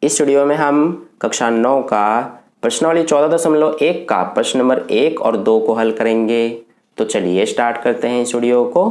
इस वीडियो में हम कक्षा 9 का प्रश्नावली 14.1 का प्रश्न नंबर 1 और 2 को हल करेंगे। तो चलिए स्टार्ट करते हैं इस वीडियो को।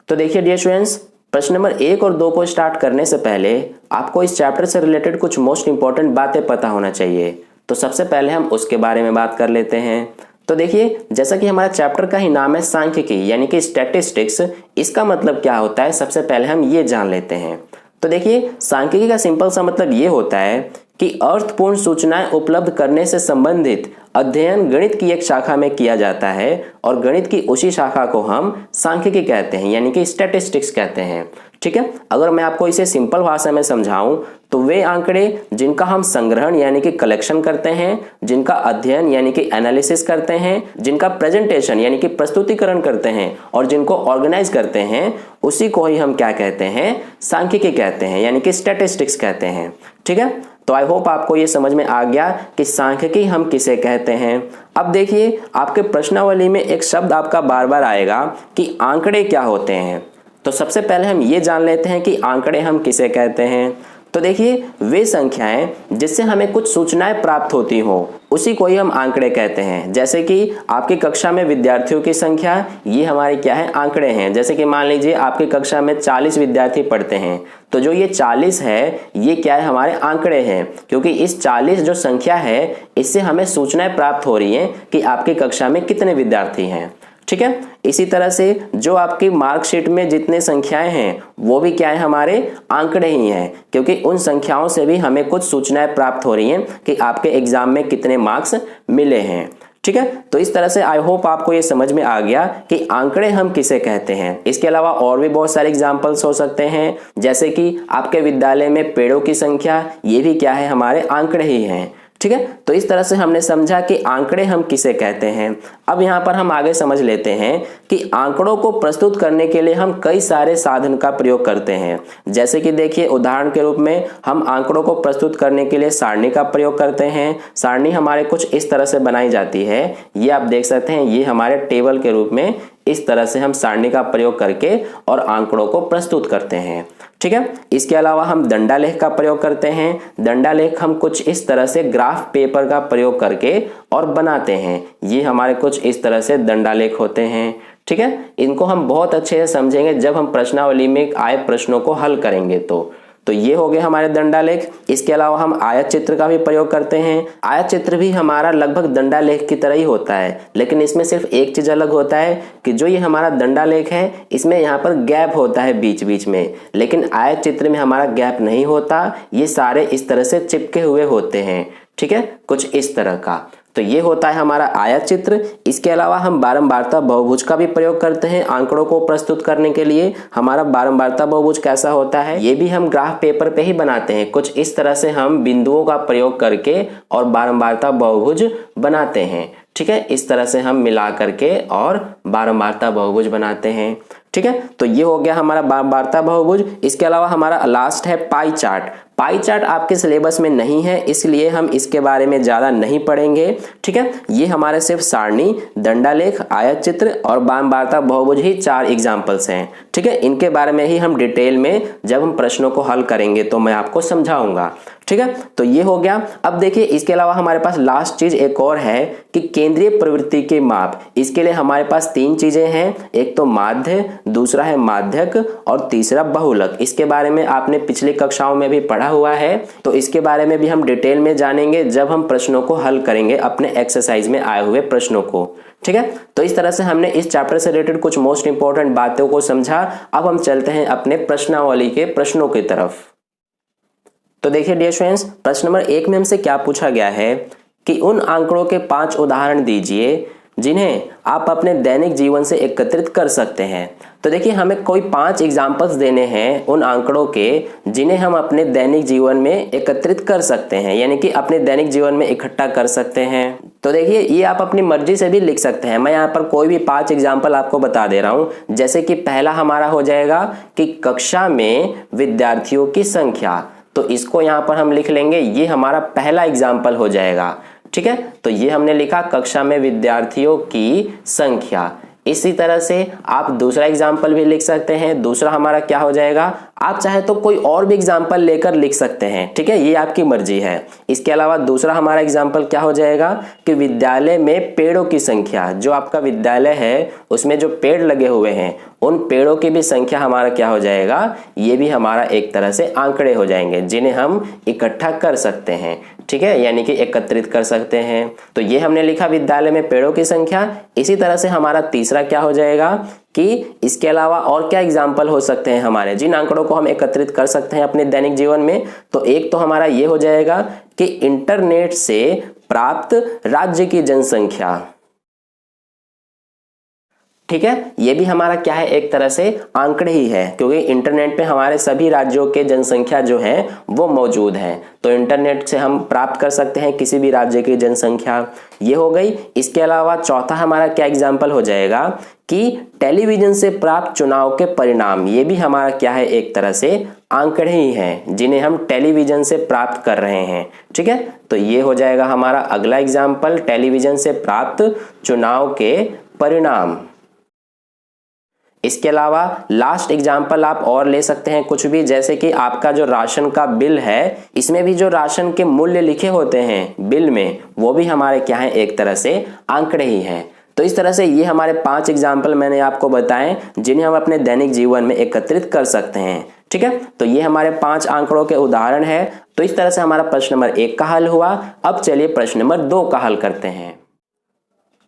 तो देखिए डियर स्टूडेंट्स, प्रश्न नंबर 1 और 2 को स्टार्ट करने से पहले आपको इस चैप्टर से रिलेटेड कुछ मोस्ट इंपॉर्टेंट बातें पता होना चाहिए। तो सबसे पहले हम उसके बारे में बात कर लेते हैं। तो देखिए, जैसा कि हमारा चैप्टर का ही नाम है सांख्यिकी यानी कि स्टैटिस्टिक्स, इसका मतलब क्या होता है सबसे पहले हम ये जान लेते हैं। तो देखिए, सांख्यिकी का सिंपल सा मतलब ये होता है कि अर्थपूर्ण सूचनाएं उपलब्ध करने से संबंधित अध्ययन गणित की एक शाखा में किया जाता है और गणित की उसी शाखा को हम सांख्यिकी कहते हैं यानी कि स्टैटिस्टिक्स कहते हैं। ठीक है, अगर मैं आपको इसे सिंपल भाषा में समझाऊं तो वे आंकड़े जिनका हम संग्रहण यानी कि कलेक्शन करते हैं, जिनका अध्ययन यानी कि एनालिसिस करते हैं, जिनका प्रेजेंटेशन यानी कि प्रस्तुतिकरण करते हैं और जिनको ऑर्गेनाइज करते हैं, उसी को ही हम क्या कहते हैं, सांख्यिकी कहते हैं यानी कि स्टैटिस्टिक्स कहते हैं। ठीक है, तो आई होप आपको ये समझ में आ गया कि सांख्यिकी हम किसे कहते हैं। अब देखिए, आपके प्रश्नावली में एक शब्द आपका बार बार आएगा कि आंकड़े क्या होते हैं। तो सबसे पहले हम ये जान लेते हैं कि आंकड़े हम किसे कहते हैं। तो देखिए, वे संख्याएं जिससे हमें कुछ सूचनाएं प्राप्त होती हो उसी को ही हम आंकड़े कहते हैं। जैसे कि आपकी कक्षा में विद्यार्थियों की संख्या, ये हमारे क्या है, आंकड़े हैं। जैसे कि मान लीजिए आपकी कक्षा में 40 विद्यार्थी पढ़ते हैं, तो जो ये 40 है ये क्या है, हमारे आंकड़े हैं, क्योंकि इस 40 जो संख्या है इससे हमें सूचनाएं प्राप्त हो रही हैं कि आपकी कक्षा में कितने विद्यार्थी हैं। ठीक है, इसी तरह से जो आपकी मार्कशीट में जितने संख्याएं हैं वो भी क्या है, हमारे आंकड़े ही हैं, क्योंकि उन संख्याओं से भी हमें कुछ सूचनाएं प्राप्त हो रही हैं कि आपके एग्जाम में कितने मार्क्स मिले हैं। ठीक है, तो इस तरह से आई होप आपको ये समझ में आ गया कि आंकड़े हम किसे कहते हैं। इसके अलावा और भी बहुत सारे एग्जाम्पल्स हो सकते हैं, जैसे कि आपके विद्यालय में पेड़ों की संख्या, ये भी क्या है, हमारे आंकड़े ही हैं। ठीक है, तो इस तरह से हमने समझा कि आंकड़े हम किसे कहते हैं। अब यहाँ पर हम आगे समझ लेते हैं कि आंकड़ों को प्रस्तुत करने के लिए हम कई सारे साधन का प्रयोग करते हैं। जैसे कि देखिए, उदाहरण के रूप में हम आंकड़ों को प्रस्तुत करने के लिए सारणी का प्रयोग करते हैं। सारणी हमारे कुछ इस तरह से बनाई जाती है, ये आप देख सकते हैं, ये हमारे टेबल के रूप में इस तरह से हम सारणी का प्रयोग करके और आंकड़ों को प्रस्तुत करते हैं। ठीक है, इसके अलावा हम दंडालेख का प्रयोग करते हैं। दंडालेख हम कुछ इस तरह से ग्राफ पेपर का प्रयोग करके और बनाते हैं। ये हमारे कुछ इस तरह से दंडालेख होते हैं। ठीक है, इनको हम बहुत अच्छे से समझेंगे जब हम प्रश्नावली में आए प्रश्नों को हल करेंगे। तो ये हो गए हमारे दंडालेख। इसके अलावा हम आयत चित्र का भी प्रयोग करते हैं। आयत चित्र भी हमारा लगभग दंडालेख की तरह ही होता है, लेकिन इसमें सिर्फ एक चीज अलग होता है कि जो ये हमारा दंडालेख है इसमें यहाँ पर गैप होता है बीच बीच में, लेकिन आयत चित्र में हमारा गैप नहीं होता, ये सारे इस तरह से चिपके हुए होते हैं। ठीक है, कुछ इस तरह का। तो ये होता है हमारा आयत चित्र। इसके अलावा हम बारंबारता बहुभुज का भी प्रयोग करते हैं आंकड़ों को प्रस्तुत करने के लिए। हमारा बारंबारता बहुभुज कैसा होता है, ये भी हम ग्राफ पेपर पे ही बनाते हैं। कुछ इस तरह से हम बिंदुओं का प्रयोग करके और बारंबारता बहुभुज बनाते हैं। ठीक है, इस तरह से हम मिला करके और बारंबारता बहुभुज बनाते हैं। ठीक है, तो ये हो गया हमारा बारंबारता बहुभुज। इसके अलावा हमारा लास्ट है पाई चार्ट। पाई चार्ट आपके सिलेबस में नहीं है, इसलिए हम इसके बारे में ज्यादा नहीं पढ़ेंगे। ठीक है, ये हमारे सिर्फ सारणी, दंडालेख, आयत चित्र और बारंबारता बहुभुज ही 4 एग्जाम्पल्स हैं। ठीक है, इनके बारे में ही हम डिटेल में जब हम प्रश्नों को हल करेंगे तो मैं आपको समझाऊंगा। ठीक है, तो ये हो गया। अब देखिए, इसके अलावा हमारे पास लास्ट चीज एक और है कि केंद्रीय प्रवृत्ति के माप। इसके लिए हमारे पास 3 चीजें हैं, एक तो माध्य, दूसरा है माध्यक और तीसरा बहुलक। इसके बारे में आपने पिछली कक्षाओं में भी पढ़ा हुआ है, तो इसके बारे में भी हम डिटेल में जानेंगे जब हम प्रश्नों को हल करेंगे, अपने एक्सरसाइज में आए हुए प्रश्नों को। ठीक है, तो इस तरह से हमने इस चैप्टर से रिलेटेड कुछ मोस्ट इंपॉर्टेंट बातों को समझा। अब हम चलते हैं अपने प्रश्नावली के प्रश्नों की तरफ। तो देखिए डियर स्टूडेंट्स, प्रश्न नंबर 1 में हमसे क्या पूछा गया है कि उन आंकड़ों के 5 उदाहरण दीजिए जिन्हें आप अपने दैनिक जीवन से एकत्रित कर सकते हैं। तो देखिए, हमें कोई 5 एग्जाम्पल्स देने हैं उन आंकड़ों के जिन्हें हम अपने दैनिक जीवन में एकत्रित कर सकते हैं, यानी कि अपने दैनिक जीवन में इकट्ठा कर सकते हैं। तो देखिए, ये आप अपनी मर्जी से भी लिख सकते हैं। मैं यहाँ पर कोई भी 5 एग्जाम्पल आपको बता दे रहा हूँ। जैसे कि पहला हमारा हो जाएगा कि कक्षा में विद्यार्थियों की संख्या, तो इसको यहाँ पर हम लिख लेंगे, ये हमारा पहला एग्जाम्पल हो जाएगा। ठीक है, तो ये हमने लिखा कक्षा में विद्यार्थियों की संख्या। इसी तरह से आप दूसरा एग्जाम्पल भी लिख सकते हैं। दूसरा हमारा क्या हो जाएगा, आप चाहे तो कोई और भी एग्जाम्पल लेकर लिख सकते हैं, ठीक है, ये आपकी मर्जी है। इसके अलावा दूसरा हमारा एग्जाम्पल क्या हो जाएगा कि विद्यालय में पेड़ों की संख्या, जो आपका विद्यालय है उसमें जो पेड़ लगे हुए हैं उन पेड़ों की भी संख्या हमारा क्या हो जाएगा, ये भी हमारा एक तरह से आंकड़े हो जाएंगे जिन्हें हम इकट्ठा कर सकते हैं, ठीक है, यानी कि एकत्रित कर सकते हैं। तो ये हमने लिखा विद्यालय में पेड़ों की संख्या। इसी तरह से हमारा तीसरा क्या हो जाएगा कि इसके अलावा और क्या एग्जाम्पल हो सकते हैं हमारे, जिन आंकड़ों को हम एकत्रित कर सकते हैं अपने दैनिक जीवन में। तो एक तो हमारा ये हो जाएगा कि इंटरनेट से प्राप्त राज्य की जनसंख्या, ठीक है, ये भी हमारा क्या है, एक तरह से आंकड़े ही है, क्योंकि इंटरनेट पे हमारे सभी राज्यों के जनसंख्या जो है वो मौजूद है। तो इंटरनेट से हम प्राप्त कर सकते हैं किसी भी राज्य की जनसंख्या, ये हो गई। इसके अलावा चौथा हमारा क्या एग्जाम्पल हो जाएगा कि टेलीविजन से प्राप्त चुनाव के परिणाम, ये भी हमारा क्या है, एक तरह से आंकड़े ही हैं जिन्हें हम टेलीविजन से प्राप्त कर रहे हैं, ठीक है। तो ये हो जाएगा हमारा अगला एग्जाम्पल, टेलीविजन से प्राप्त चुनाव के परिणाम। इसके अलावा लास्ट एग्जाम्पल आप और ले सकते हैं कुछ भी, जैसे कि आपका जो राशन का बिल है, इसमें भी जो राशन के मूल्य लिखे होते हैं बिल में, वो भी हमारे क्या है, एक तरह से आंकड़े ही हैं। तो इस तरह से ये हमारे 5 एग्जाम्पल मैंने आपको बताएं जिन्हें हम अपने दैनिक जीवन में एकत्रित कर सकते हैं, ठीक है। तो ये हमारे 5 आंकड़ों के उदाहरण है। तो इस तरह से हमारा प्रश्न नंबर 1 का हल हुआ। अब चलिए प्रश्न नंबर 2 का हल करते हैं।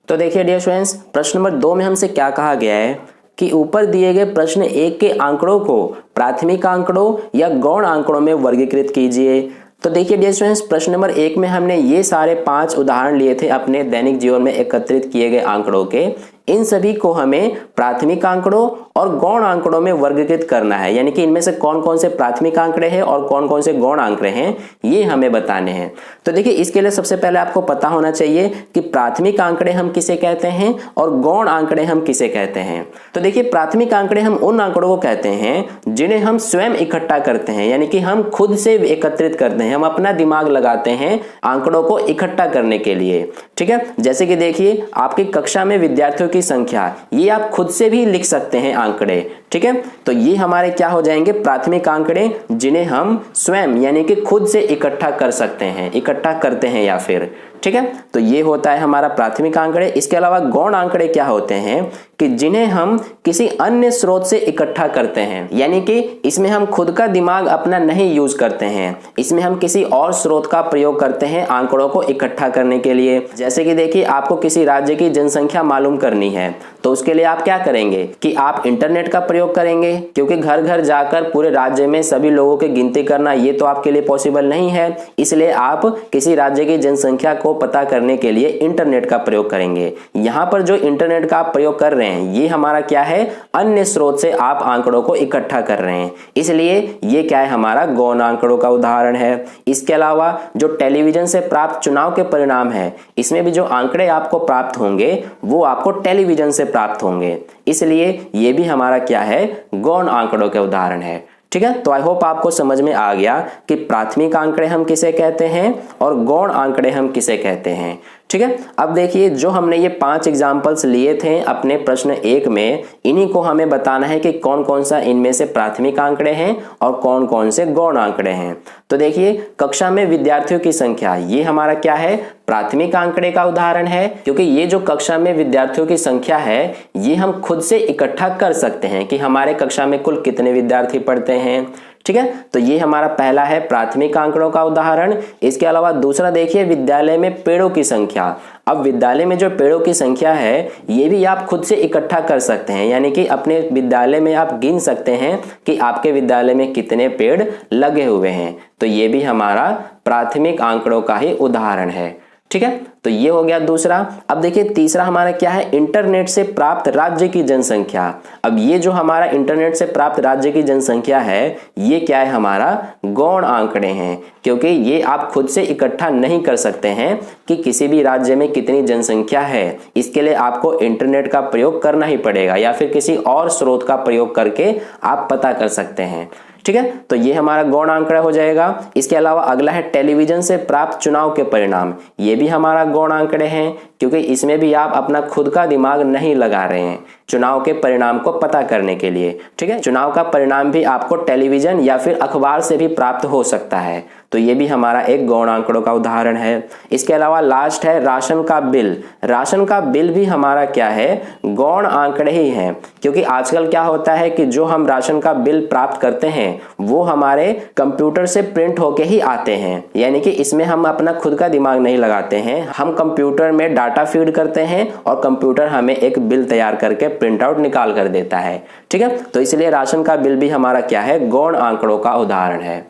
तो देखिए डियर स्टूडेंट्स, प्रश्न नंबर 2 में हमसे क्या कहा गया है कि ऊपर दिए गए प्रश्न 1 के आंकड़ों को प्राथमिक आंकड़ों या गौण आंकड़ों में वर्गीकृत कीजिए। तो देखिए डियर स्टूडेंट्स, प्रश्न नंबर 1 में हमने ये सारे 5 उदाहरण लिए थे अपने दैनिक जीवन में एकत्रित किए गए आंकड़ों के। इन सभी को हमें प्राथमिक आंकड़ों और गौण आंकड़ों में वर्गीकृत करना है, यानी कि इनमें से कौन कौन से प्राथमिक आंकड़े हैं और कौन कौन से गौण आंकड़े हैं, ये हमें बताने हैं। तो देखिए इसके लिए सबसे पहले आपको पता होना चाहिए कि प्राथमिक आंकड़े हम किसे कहते हैं और गौण आंकड़े हम किसे कहते हैं। तो देखिए प्राथमिक आंकड़े हम उन आंकड़ों को कहते हैं जिन्हें हम स्वयं इकट्ठा करते हैं, यानी कि हम खुद से एकत्रित करते हैं, हम अपना दिमाग लगाते हैं आंकड़ों को इकट्ठा करने के लिए, ठीक है। जैसे कि देखिए आपकी कक्षा में विद्यार्थियों की संख्या, ये आप खुद से भी लिख सकते हैं आंकड़े, ठीक है। तो ये हमारे क्या हो जाएंगे, प्राथमिक आंकड़े जिन्हें हम स्वयं यानी कि खुद से इकट्ठा कर सकते हैं, इकट्ठा करते हैं या फिर, ठीक है। तो ये होता है हमारा प्राथमिक आंकड़े। इसके अलावा गौण आंकड़े क्या होते हैं कि जिन्हें हम किसी अन्य स्रोत से इकट्ठा करते हैं, यानी कि इसमें हम खुद का दिमाग अपना नहीं यूज करते हैं, इसमें हम किसी और स्रोत का प्रयोग करते हैं आंकड़ों को इकट्ठा करने के लिए। जैसे कि देखिए आपको किसी राज्य की जनसंख्या मालूम करनी है, तो उसके लिए आप क्या करेंगे कि आप इंटरनेट का प्रयोग करेंगे, क्योंकि घर घर जाकर पूरे राज्य में सभी लोगों की गिनती करना ये तो आपके लिए पॉसिबल नहीं है। इसलिए आप किसी राज्य की जनसंख्या को पता करने के लिए इंटरनेट का प्रयोग करेंगे। यहाँ पर जो इंटरनेट का आप प्रयोग कर रहे हैं ये हमारा क्या है, अन्य स्रोत से आप आंकड़ों को इकट्ठा कर रहे हैं, इसलिए ये क्या है, हमारा गौण आंकड़ों का उदाहरण है। इसके अलावा जो टेलीविजन से प्राप्त चुनाव के परिणाम है, इसमें भी जो आंकड़े आपको प्राप्त होंगे वो आपको टेलीविजन से प्राप्त होंगे, इसलिए ये भी हमारा क्या है, गौण आंकड़ों के उदाहरण है, ठीक है। तो आई होप आपको समझ में आ गया कि प्राथमिक आंकड़े हम किसे कहते हैं और गौण आंकड़े हम किसे कहते हैं, ठीक है। अब देखिए जो हमने ये 5 एग्जाम्पल्स लिए थे अपने प्रश्न 1 में, इन्हीं को हमें बताना है कि कौन कौन सा इनमें से प्राथमिक आंकड़े हैं और कौन कौन से गौण आंकड़े हैं। तो देखिए कक्षा में विद्यार्थियों की संख्या, ये हमारा क्या है, प्राथमिक आंकड़े का उदाहरण है, क्योंकि ये जो कक्षा में विद्यार्थियों की संख्या है ये हम खुद से इकट्ठा कर सकते हैं कि हमारे कक्षा में कुल कितने विद्यार्थी पढ़ते हैं, ठीक है। तो ये हमारा पहला है प्राथमिक आंकड़ों का उदाहरण। इसके अलावा दूसरा देखिए विद्यालय में पेड़ों की संख्या। अब विद्यालय में जो पेड़ों की संख्या है ये भी आप खुद से इकट्ठा कर सकते हैं, यानी कि अपने विद्यालय में आप गिन सकते हैं कि आपके विद्यालय में कितने पेड़ लगे हुए हैं। तो ये भी हमारा प्राथमिक आंकड़ों का ही उदाहरण है, ठीक है। तो ये हो गया दूसरा। अब देखिए तीसरा हमारा क्या है, इंटरनेट से प्राप्त राज्य की जनसंख्या। अब ये जो हमारा इंटरनेट से प्राप्त राज्य की जनसंख्या है ये क्या है, हमारा गौण आंकड़े हैं, क्योंकि ये आप खुद से इकट्ठा नहीं कर सकते हैं कि किसी भी राज्य में कितनी जनसंख्या है। इसके लिए आपको इंटरनेट का प्रयोग करना ही पड़ेगा या फिर किसी और स्रोत का प्रयोग करके आप पता कर सकते हैं, ठीक है, तो ये हमारा गौण आंकड़ा हो जाएगा। इसके अलावा अगला है टेलीविजन से प्राप्त चुनाव के परिणाम। ये भी हमारा गौण आंकड़े हैं, क्योंकि इसमें भी आप अपना खुद का दिमाग नहीं लगा रहे हैं चुनाव के परिणाम को पता करने के लिए। ठीक है, चुनाव का परिणाम भी आपको टेलीविजन या फिर अखबार से भी प्राप्त हो सकता है, तो ये भी हमारा एक गौण आंकड़ों का उदाहरण है। इसके अलावा लास्ट है राशन का बिल। राशन का बिल भी हमारा क्या है, गौण आंकड़े ही हैं, क्योंकि आजकल क्या होता है कि जो हम राशन का बिल प्राप्त करते हैं वो हमारे कंप्यूटर से प्रिंट होके ही आते हैं, यानी कि इसमें हम अपना खुद का दिमाग नहीं लगाते हैं, हम कंप्यूटर में डाटा फीड करते हैं और कंप्यूटर हमें एक बिल तैयार करके प्रिंट आउट निकाल कर देता है। ठीक है, तो इसलिए राशन का बिल भी हमारा क्या है, गौण आंकड़ों का उदाहरण है।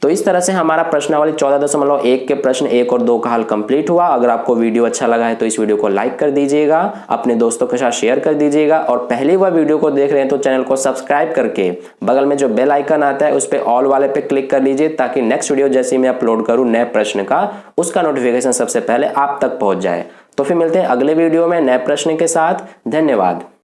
तो इस तरह से हमारा प्रश्नावली 14.1 के प्रश्न 1 और 2 का हल कंप्लीट हुआ। अगर आपको वीडियो अच्छा लगा है तो इस वीडियो को लाइक कर दीजिएगा, अपने दोस्तों के साथ शेयर कर दीजिएगा, और पहली बार वीडियो को देख रहे हैं तो चैनल को सब्सक्राइब करके बगल में जो बेल आइकन आता है उस पर ऑल वाले पे क्लिक कर लीजिए, ताकि नेक्स्ट वीडियो जैसे मैं अपलोड करूँ नए प्रश्न का, उसका नोटिफिकेशन सबसे पहले आप तक पहुंच जाए। तो फिर मिलते हैं अगले वीडियो में नए प्रश्न के साथ। धन्यवाद।